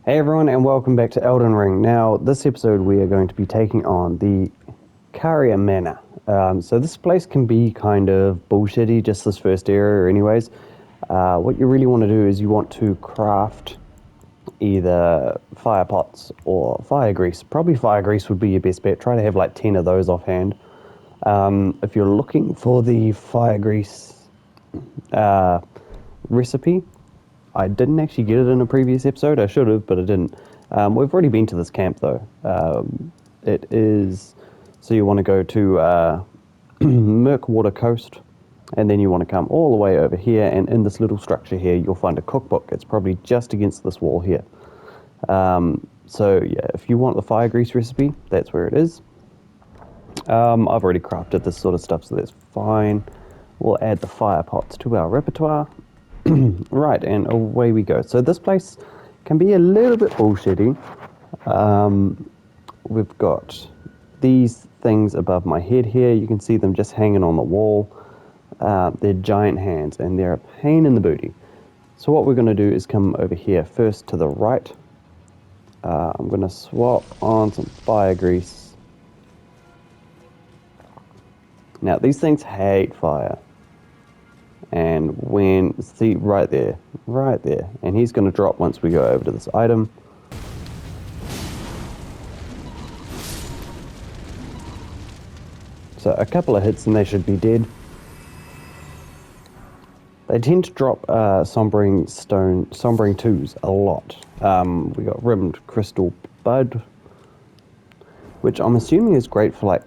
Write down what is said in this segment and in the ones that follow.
Hey everyone, and welcome back to Elden Ring. Now, this episode we are going to be taking on the Caria Manor. So this place can be kind of bullshitty, just this first area anyways. What you really want to do is you want to craft either fire pots or fire grease. Probably fire grease would be your best bet. Try to have like 10 of those offhand. If you're looking for the fire grease recipe, I didn't actually get it in a previous episode. I should have, but I didn't. We've already been to this camp, though. It is... So you want to go to Mirkwater Coast, and then you want to come all the way over here, and in this little structure here, you'll find a cookbook. It's probably just against this wall here. So, yeah, if you want the fire grease recipe, that's where it is. I've already crafted this sort of stuff, so that's fine. We'll add the fire pots to our repertoire. Right, and away we go. So this place can be a little bit bullshitty. We've got these things above my head here. You can see them just hanging on the wall. They're giant hands, and they're a pain in the booty. So what we're going to do is come over here first to the right. I'm going to swap on some fire grease. Now, these things hate fire. And see, right there, and he's going to drop once we go over to this item. So a couple of hits and they should be dead. They tend to drop sombering 2s a lot. We got rimmed crystal bud, which I'm assuming is great for like,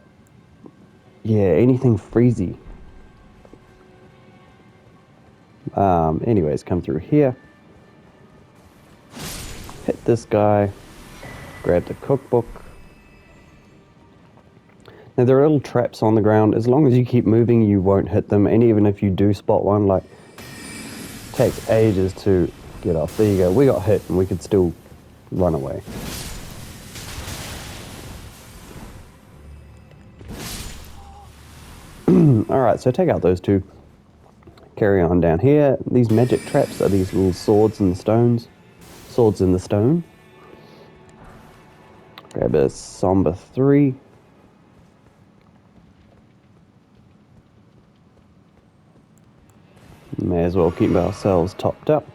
yeah, anything freezy. Anyways, come through here, hit this guy, grab the cookbook. Now there are little traps on the ground. As long as you keep moving, you won't hit them, and even if you do spot one, like, it takes ages to get off. There you go, we got hit and we could still run away. Alright, so take out those two. Carry on down here. These magic traps are these little swords in the stones. Swords in the stone. Grab a somber 3. May as well keep ourselves topped up.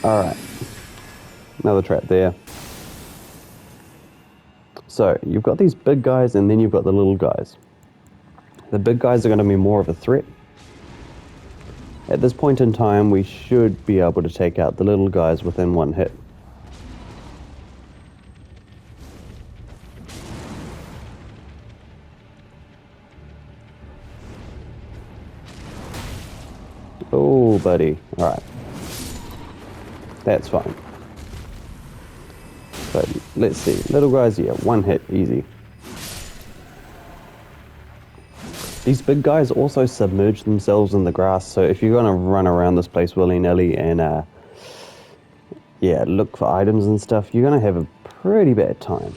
Alright. Another trap there. So, you've got these big guys and then you've got the little guys. The big guys are going to be more of a threat. At this point in time, we should be able to take out the little guys within one hit. Oh, buddy. Alright. That's fine. But let's see. Little guys, yeah, one hit, easy. These big guys also submerge themselves in the grass, so if you're going to run around this place willy-nilly and, yeah, look for items and stuff, you're going to have a pretty bad time.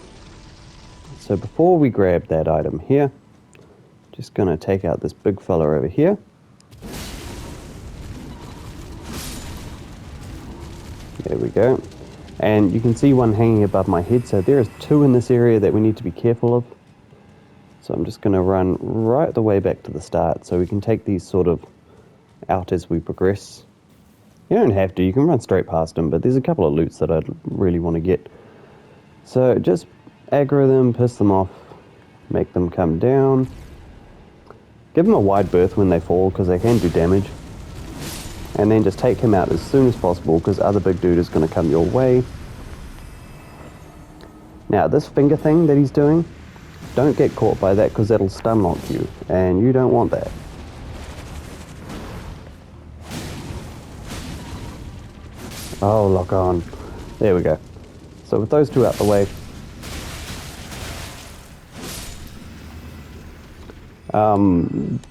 So before we grab that item here, just going to take out this big fella over here. There we go. And you can see one hanging above my head, so there's 2 in this area that we need to be careful of. So I'm just going to run right the way back to the start so we can take these sort of out as we progress. You don't have to, you can run straight past them, but there's a couple of loots that I'd really want to get. So just aggro them, piss them off, make them come down. Give them a wide berth when they fall because they can do damage. And then just take him out as soon as possible because other big dude is going to come your way. Now this finger thing that he's doing, don't get caught by that because that'll stun lock you, and you don't want that. Oh, lock on. There we go. So with those 2 out the way,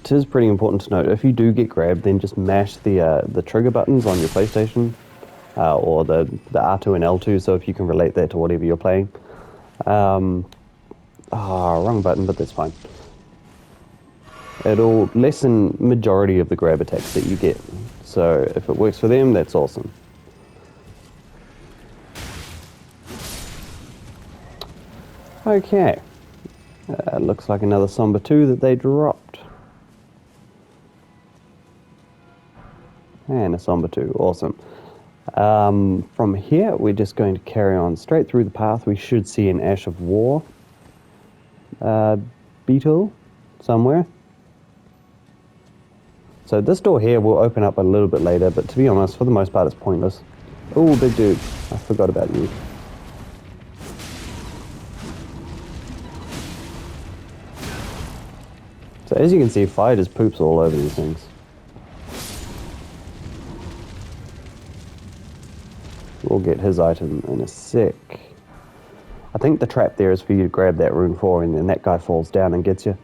it is pretty important to note, if you do get grabbed, then just mash the trigger buttons on your PlayStation, or the R2 and L2, so if you can relate that to whatever you're playing. Wrong button, but that's fine. It'll lessen majority of the grab attacks that you get. So if it works for them, that's awesome. Okay. Looks like another Somber 2 that they dropped. And a Somber 2, awesome. From here, we're just going to carry on straight through the path. We should see an Ash of War beetle somewhere. So this door here will open up a little bit later, but to be honest, for the most part, it's pointless. Oh, big dude. I forgot about you. So as you can see, fire just poops all over these things. We'll get his item in a sec. I think the trap there is for you to grab that rune 4 and then that guy falls down and gets you.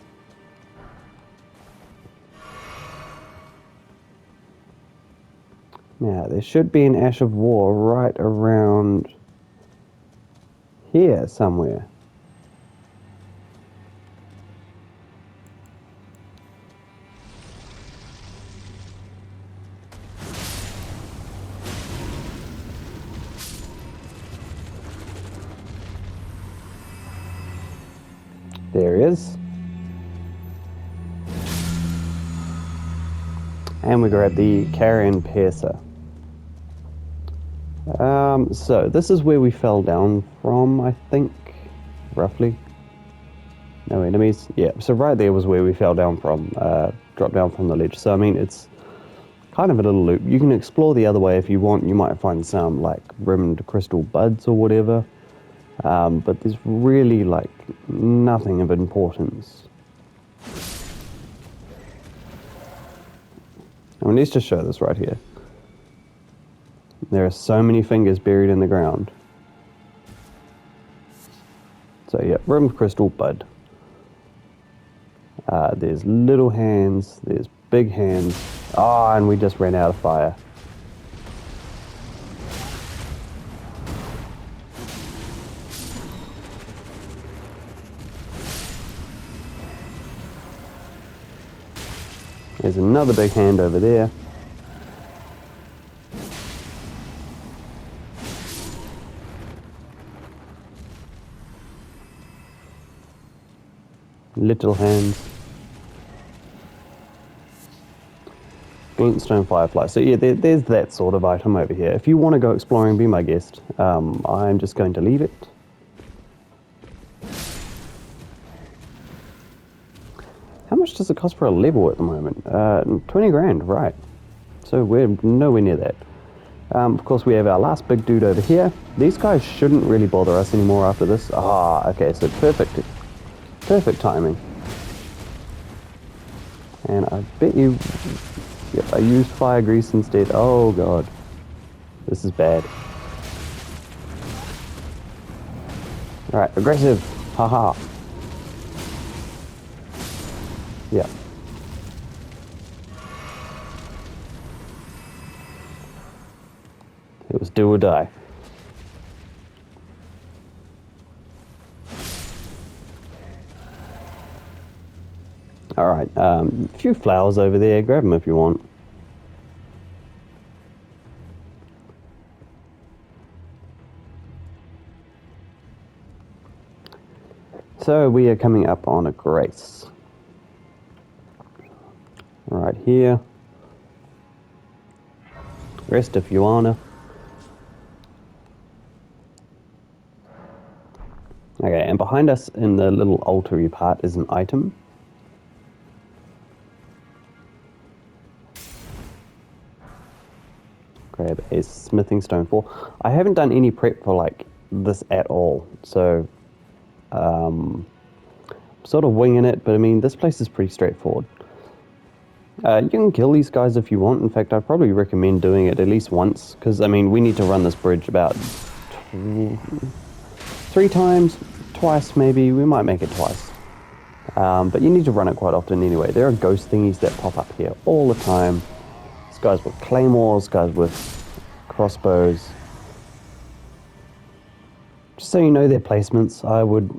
Now, there should be an Ash of War right around here somewhere. There he is. And we grab the Caria Piercer. So this is where we fell down from, I think, roughly. No enemies. Yeah, so right there was where we fell down from, dropped down from the ledge. So I mean, it's kind of a little loop. You can explore the other way if you want. You might find some like rimmed crystal buds or whatever. But there's really like nothing of importance. I mean, let's just show this right here. There are so many fingers buried in the ground. So yeah, rimmed crystal bud. There's little hands, there's big hands. Ah, and we just ran out of fire. There's another big hand over there. Little hands. Glintstone firefly. So yeah, there's that sort of item over here. If you want to go exploring, be my guest. I'm just going to leave it. How much does it cost for a level at the moment? 20 grand, right. So we're nowhere near that. Of course, we have our last big dude over here. These guys shouldn't really bother us anymore after this. Ah, okay, so perfect timing. And I bet you... Yep, I used fire grease instead. Oh god. This is bad. Alright, aggressive. Haha. Yeah. It was do or die. Alright, a few flowers over there. Grab them if you want. So we are coming up on a grace. Right here. Rest if you wanna. Okay, and behind us in the little altar-y part is an item. Grab a smithing stone 4. I haven't done any prep for like this at all, so sort of winging it, but I mean this place is pretty straightforward. You can kill these guys if you want. In fact, I'd probably recommend doing it at least once, because I mean we need to run this bridge about 3 times, twice maybe. We might make it twice, but you need to run it quite often anyway. There are ghost thingies that pop up here all the time. Guys with claymores, guys with crossbows. Just so you know their placements, I would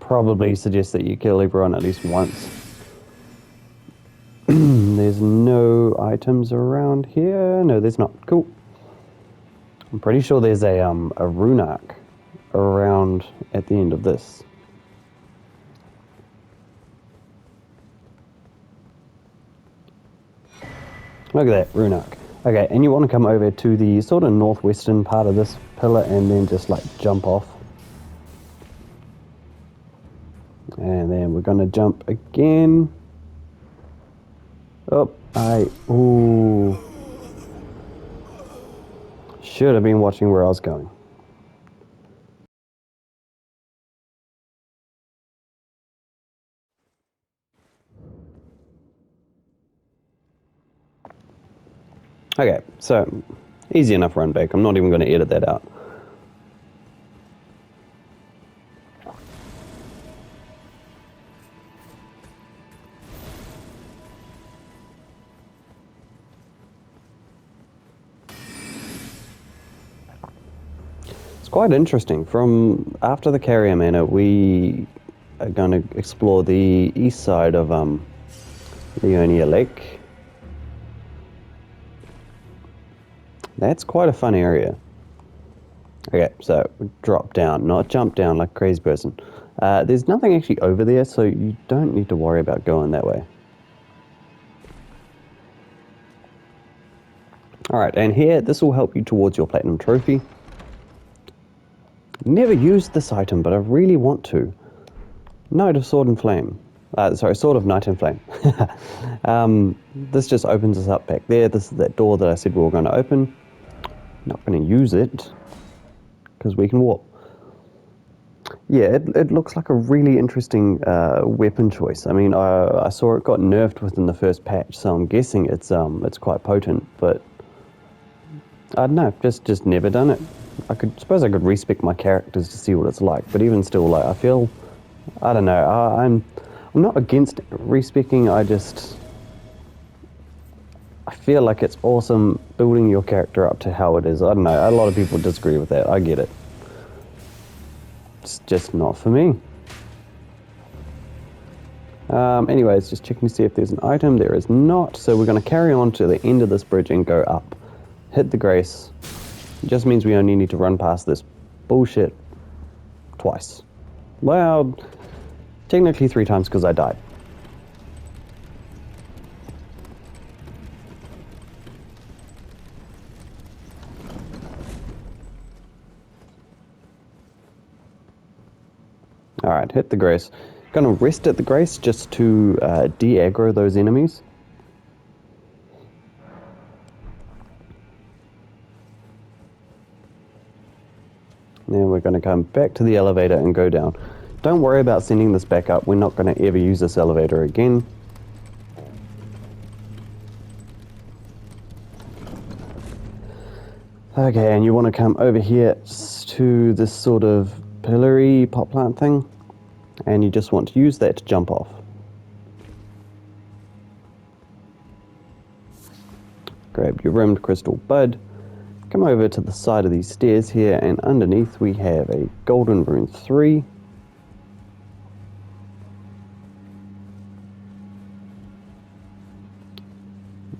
probably suggest that you kill everyone at least once. There's no items around here. No, there's not. Cool. I'm pretty sure there's a rune arc around at the end of this. Look at that, rune arc. Okay, and you want to come over to the sort of northwestern part of this pillar and then just like jump off. And then we're going to jump again. Oh, ooh. Should have been watching where I was going. Okay, so easy enough run back. I'm not even going to edit that out. It's quite interesting. From after the Caria Manor, we are going to explore the east side of Leonia Lake. That's quite a fun area. Okay, so drop down, not jump down like a crazy person. There's nothing actually over there, so you don't need to worry about going that way. Alright, and here, this will help you towards your Platinum Trophy. Never used this item, but I really want to. Knight of Sword and Flame. Sorry, Sword of Night and Flame. This just opens us up back there. This is that door that I said we were going to open. Not going to use it, because we can warp. Yeah, it looks like a really interesting weapon choice. I mean, I saw it got nerfed within the first patch, so I'm guessing it's quite potent, but I don't know, just never done it. Suppose I could respec my characters to see what it's like, but even still, like, I don't know, I'm not against respecing, I feel like it's awesome building your character up to how it is. I don't know, a lot of people disagree with that, I get it. It's just not for me. Anyways, just checking to see if there's an item. There is not, so we're going to carry on to the end of this bridge and go up. Hit the Grace. It just means we only need to run past this bullshit twice. Well, technically 3 times because I died. Alright, hit the Grace. Gonna rest at the Grace just to de-aggro those enemies. Then we're gonna come back to the elevator and go down. Don't worry about sending this back up. We're not gonna ever use this elevator again. Okay, and you want to come over here to this sort of pillory pot plant thing, and you just want to use that to jump off. Grab your rimmed crystal bud, come over to the side of these stairs here, and underneath we have a golden rune 3.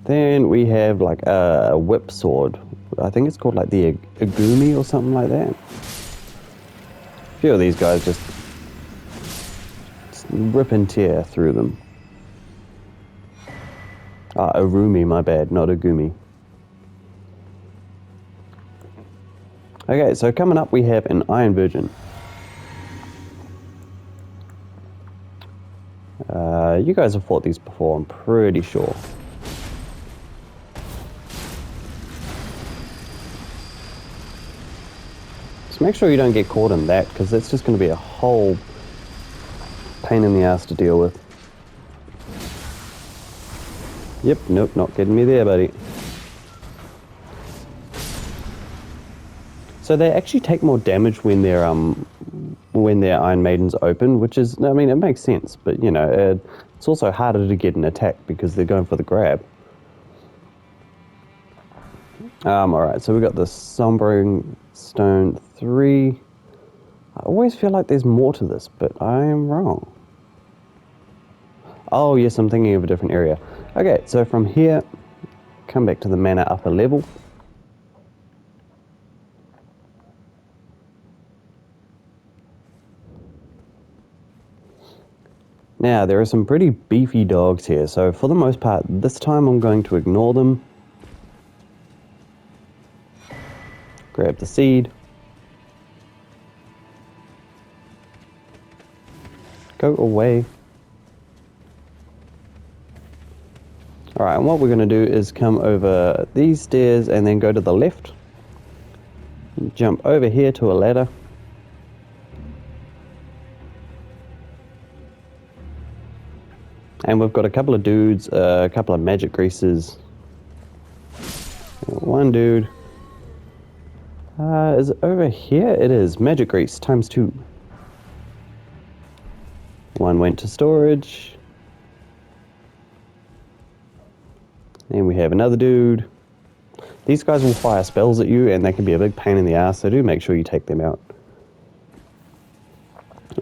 Then we have like a whip sword. I think it's called like the Agumi or something like that. A few of these guys just rip and tear through them. Arumi, my bad, not Agumi. Okay, so coming up we have an Iron Virgin. You guys have fought these before, I'm pretty sure. So make sure you don't get caught in that, because that's just going to be a whole pain in the ass to deal with. Yep, nope, not getting me there, buddy. So they actually take more damage when their Iron Maidens open, which is, I mean, it makes sense, but you know, it's also harder to get an attack because they're going for the grab. Alright, so we got the Sombering Stone 3. I always feel like there's more to this, but I am wrong. Oh yes, I'm thinking of a different area. Okay, so from here, come back to the manor upper level. Now, there are some pretty beefy dogs here, so for the most part, this time I'm going to ignore them. Grab the seed. Go away. Alright, and what we're going to do is come over these stairs and then go to the left. Jump over here to a ladder. And we've got a couple of dudes, a couple of magic greases. One dude. Is it over here? It is. Magic grease times 2. One went to storage. Then we have another dude. These guys will fire spells at you and they can be a big pain in the ass, so do make sure you take them out.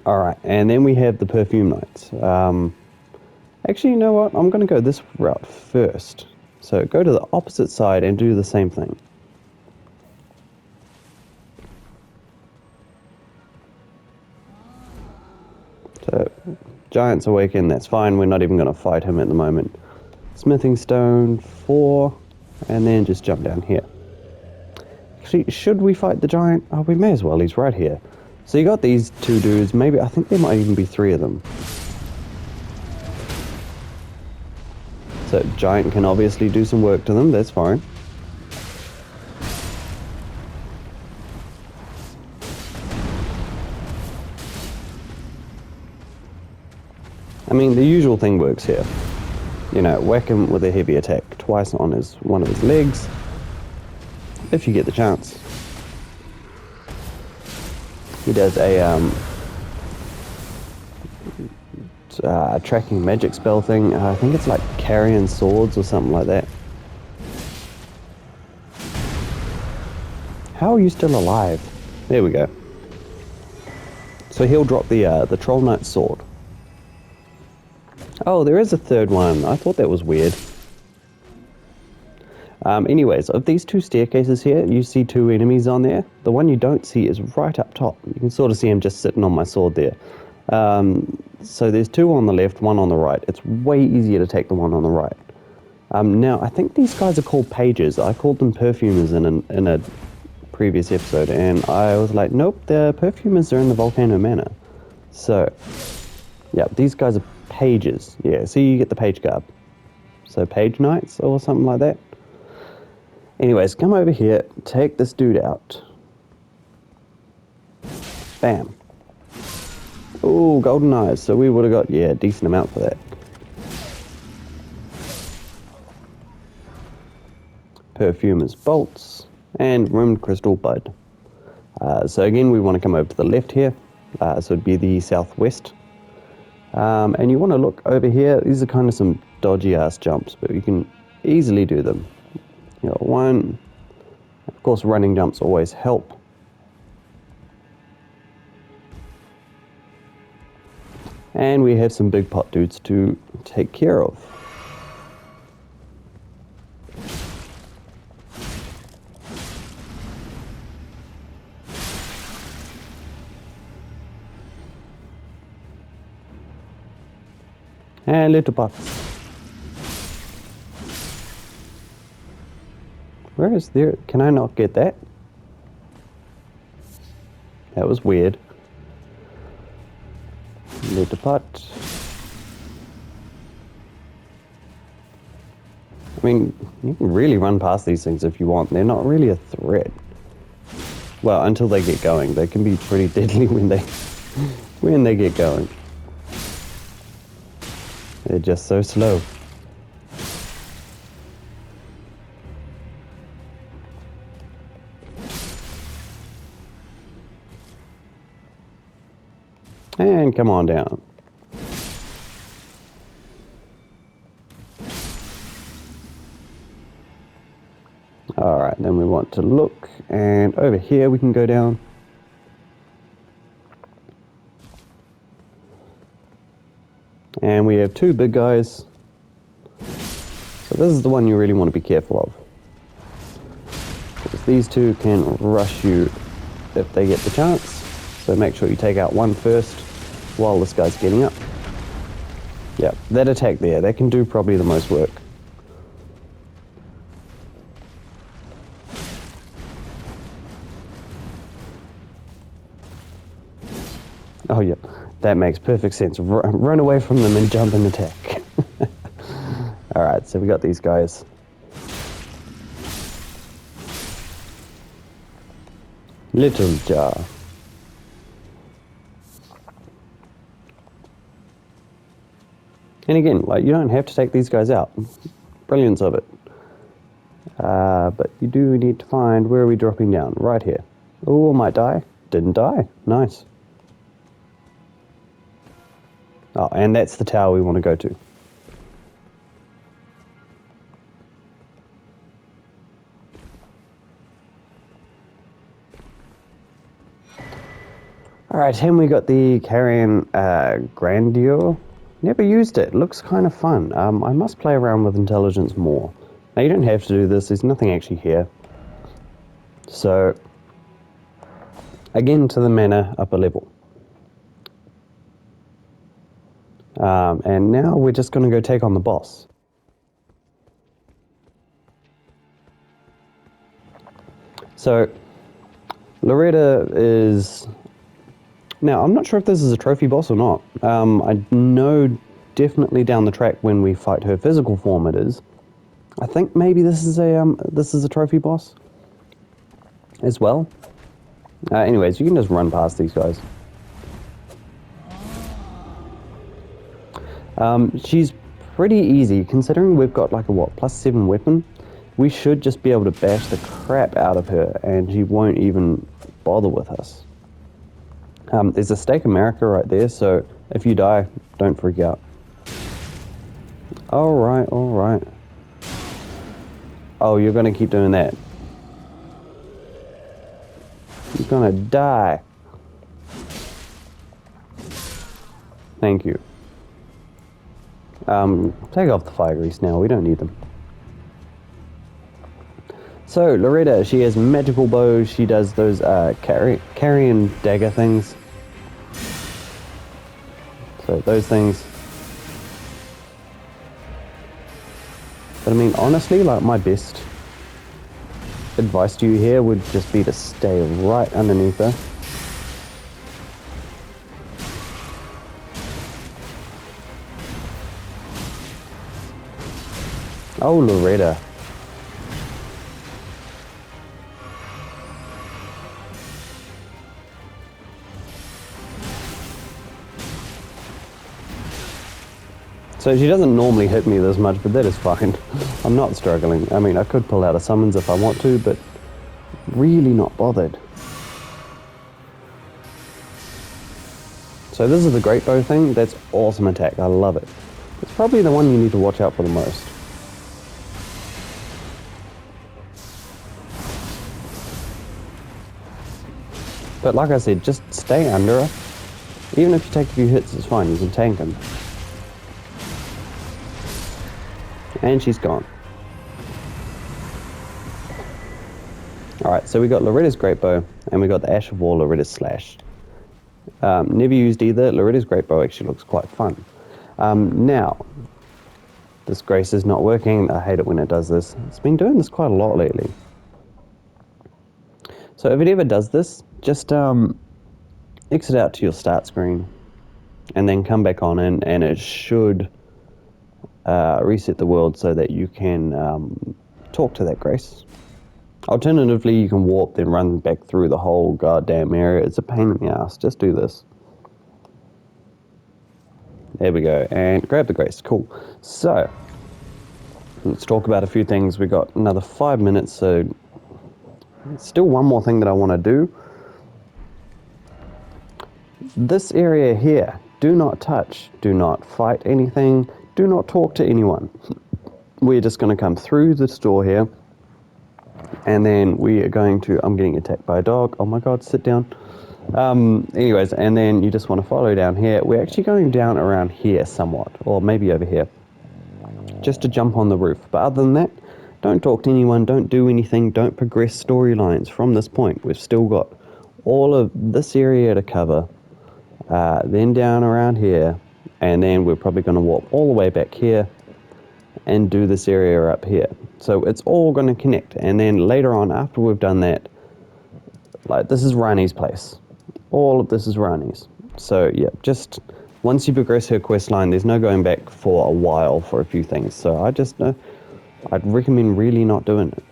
Alright, and then we have the perfume knights. Actually, you know what? I'm going to go this route first. So go to the opposite side and do the same thing. So, Giant's awakened, that's fine. We're not even going to fight him at the moment. Smithing stone, 4, and then just jump down here. Actually, should we fight the giant? Oh, we may as well. He's right here. So you got these two dudes. Maybe, I think there might even be 3 of them. So giant can obviously do some work to them. That's fine. I mean, the usual thing works here. You know, whack him with a heavy attack twice on one of his legs, if you get the chance. He does a tracking magic spell thing. I think it's like Carian swords or something like that. How are you still alive? There we go. So he'll drop the Troll Knight's sword. Oh, there is a third one. I thought that was weird. Anyways, of these 2 staircases here, you see 2 enemies on there. The one you don't see is right up top. You can sort of see him just sitting on my sword there. So there's 2 on the left, 1 on the right. It's way easier to take the one on the right. Now, I think these guys are called pages. I called them perfumers in a previous episode, and I was like, nope, the perfumers are in the Volcano Manor. So, yeah, these guys are pages. Yeah, so you get the page garb. So page knights or something like that. Anyways, come over here, take this dude out. Bam. Ooh, golden eyes. So we would have got, yeah, a decent amount for that. Perfumer's bolts and rimmed crystal bud. So again, we want to come over to the left here. So it'd be the southwest. And you want to look over here. These are kind of some dodgy ass jumps, but you can easily do them. You know, one, of course, running jumps always help. And we have some big pot dudes to take care of. And little pots. Where is there? Can I not get that? That was weird. Little pot. I mean, you can really run past these things if you want. They're not really a threat. Well, until they get going. They can be pretty deadly when they get going. They're just so slow. And come on down. Alright, then we want to look, and over here we can go down. And we have 2 big guys. So this is the one you really want to be careful of. Because these two can rush you if they get the chance. So make sure you take out one first while this guy's getting up. Yeah, that attack there, that can do probably the most work. Oh yeah, that makes perfect sense. Run away from them and jump and attack. Alright, so we got these guys. Little jar. And again, like, you don't have to take these guys out. Brilliance of it. But you do need to find, where are we dropping down? Right here. Oh, I might die. Didn't die. Nice. Oh, and that's the tower we want to go to. Alright, and we got the Caria Grandeur. Never used it. Looks kind of fun. I must play around with intelligence more. Now, you don't have to do this. There's nothing actually here. So, again, to the Manor upper level. And now we're just going to go take on the boss. So, Loretta is... Now, I'm not sure if this is a trophy boss or not. I know definitely down the track when we fight her physical form it is. I think maybe this is a trophy boss as well. Anyways, you can just run past these guys. She's pretty easy, considering we've got like a +7 weapon. We should just be able to bash the crap out of her and she won't even bother with us. There's a Stake America right there, so if you die, don't freak out. Alright, alright. Oh, you're gonna keep doing that. You're gonna die. Thank you. Take off the fire grease now, we don't need them. So, Loretta, she has magical bows, she does those carrion dagger things. So, those things. But I mean, honestly, like, my best advice to you here would just be to stay right underneath her. Oh, Loretta. So she doesn't normally hit me this much, but that is fine. I'm not struggling. I mean, I could pull out a summons if I want to, but really not bothered. So this is the great bow thing. That's awesome attack. I love it. It's probably the one you need to watch out for the most. But like I said, just stay under her. Even if you take a few hits, it's fine. You can tank them. And she's gone. Alright, so we got Loretta's Great Bow, and we got the Ash of War Loretta's Slash. Never used either. Loretta's Great Bow actually looks quite fun. Now, this Grace is not working. I hate it when it does this. It's been doing this quite a lot lately. So if it ever does this, just exit out to your start screen, and then come back on in, and it should reset the world so that you can talk to that Grace. Alternatively, you can warp, then run back through the whole goddamn area. It's a pain in the ass. Just do this. There we go. And grab the Grace. Cool. So, let's talk about a few things. We got another 5 minutes, so still one more thing that I want to do. This area here, do not touch. Do not fight anything. Do not talk to anyone. We're just going to come through this door here. And then we are going to... I'm getting attacked by a dog. Oh my god, sit down. Anyways, and then you just want to follow down here. We're actually going down around here somewhat. Or maybe over here. just to jump on the roof. But other than that, don't talk to anyone, don't do anything, don't progress storylines from this point. We've still got all of this area to cover, then down around here, and then we're probably going to walk all the way back here and do this area up here. So it's all going to connect, and then later on, after we've done that, like this is Rani's place. All of this is Rani's. So yeah, just once you progress her quest line, there's no going back for a while for a few things. So I'd recommend really not doing it.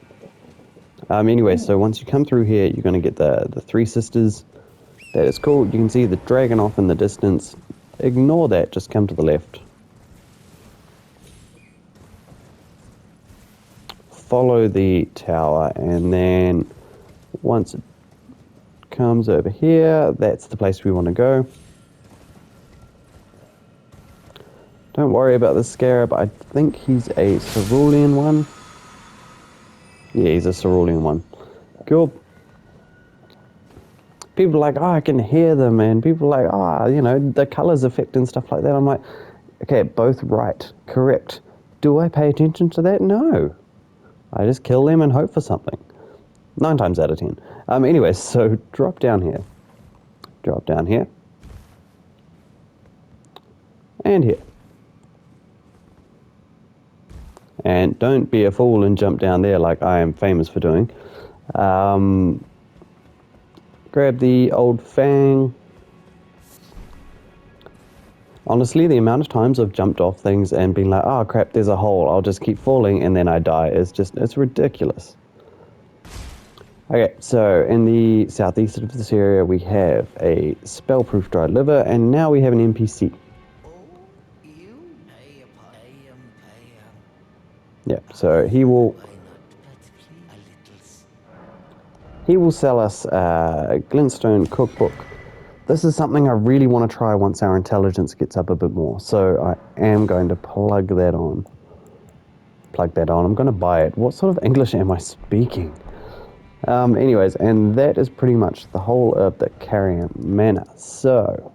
Anyway, so once you come through here, you're going to get the three sisters. That is cool. You can see the dragon off in the distance. Ignore that, just come to the left. Follow the tower, and then once it comes over here, that's the place we want to go. Don't worry about the scarab. I think he's a cerulean one. Yeah, he's a cerulean one. Cool. People are like, oh, I can hear them, and people are like, oh, you know, the colors affect and stuff like that. I'm like, okay, both right, correct. Do I pay attention to that? No. I just kill them and hope for something. 9 times out of 10. Anyway, so drop down here. Drop down here. And here. And don't be a fool and jump down there like I am famous for doing. Grab the old fang. Honestly, the amount of times I've jumped off things and been like, oh crap, there's a hole, I'll just keep falling, and then I die. It's ridiculous. Okay, so in the southeast of this area, we have a spellproof dried liver, and now we have an NPC. Yeah, so he will sell us a glintstone cookbook. This is something I really want to try once our intelligence gets up a bit more. So I am going to plug that on. I'm going to buy it. What sort of English am I speaking? Anyways, and that is pretty much the whole of the Caria Manor. So,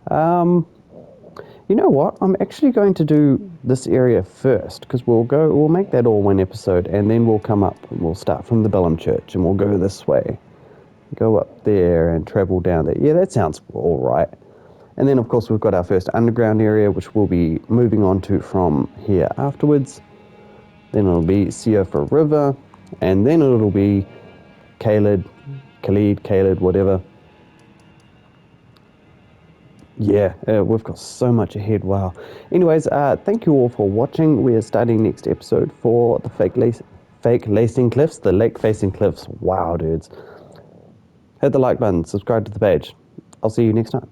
you know what? I'm actually going to do this area first, because we'll make that all one episode, and then we'll come up and we'll start from the Bellum Church and we'll go this way. Go up there and travel down there. Yeah, that sounds all right. And then, of course, we've got our first underground area, which we'll be moving on to from here afterwards. Then it'll be Siofa River, and then it'll be Khalid, whatever. Yeah, we've got so much ahead. Wow. Anyways, thank you all for watching. We are starting next episode for the fake lacing cliffs, the lake-facing cliffs. Wow, dudes. Hit the like button, subscribe to the page. I'll see you next time.